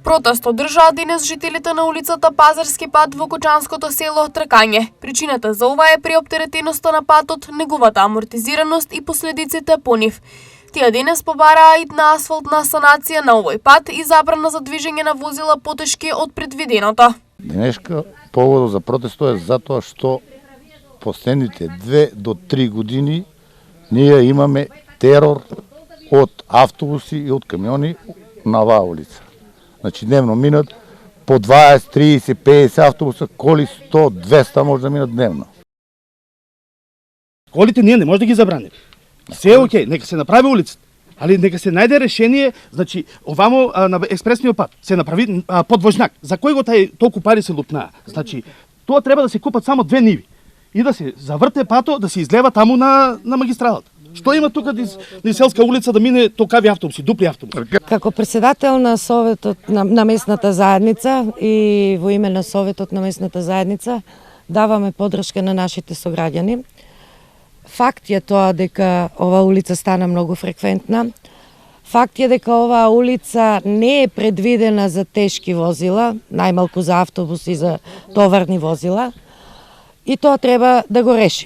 Протест одржаа денес жителите на улицата Пазарски пат во Кочанското село Тркање. Причината за ова е преоптеретеноста на патот, неговата амортизираност и последиците по нив. Тие денес побараа и на асфалтна санација на овој пат и забрана за движење на возила потешки од предвиденото. Денешка поводот за протестот е затоа што последните 2 до 3 години ние имаме терор од автобуси и од камиони на оваа улица. Значи дневно минат по 20, 30, 50 автобуса, коли 100, 200 може да минат дневно. Колите ние не може да ги забраним. Се е окей, нека се направи улицата, али нека се најде решение, значи овамо на експресниот пат се направи подвојнак. За кој го тај толку пари се лупнаа? Значи тоа треба да се купат само 2 ниви и да се заврте пато, да се излева таму на магистралата. Што има тука низ селска улица да мине токави автобуси, дупли автобуси? Како председател на Советот на местната заедница и во име на Советот на местната заедница даваме поддршка на нашите сограѓани. Факт е тоа дека оваа улица стана многу фреквентна. Факт е дека оваа улица не е предвидена за тешки возила, најмалку за автобуси и за товарни возила. И тоа треба да го реши.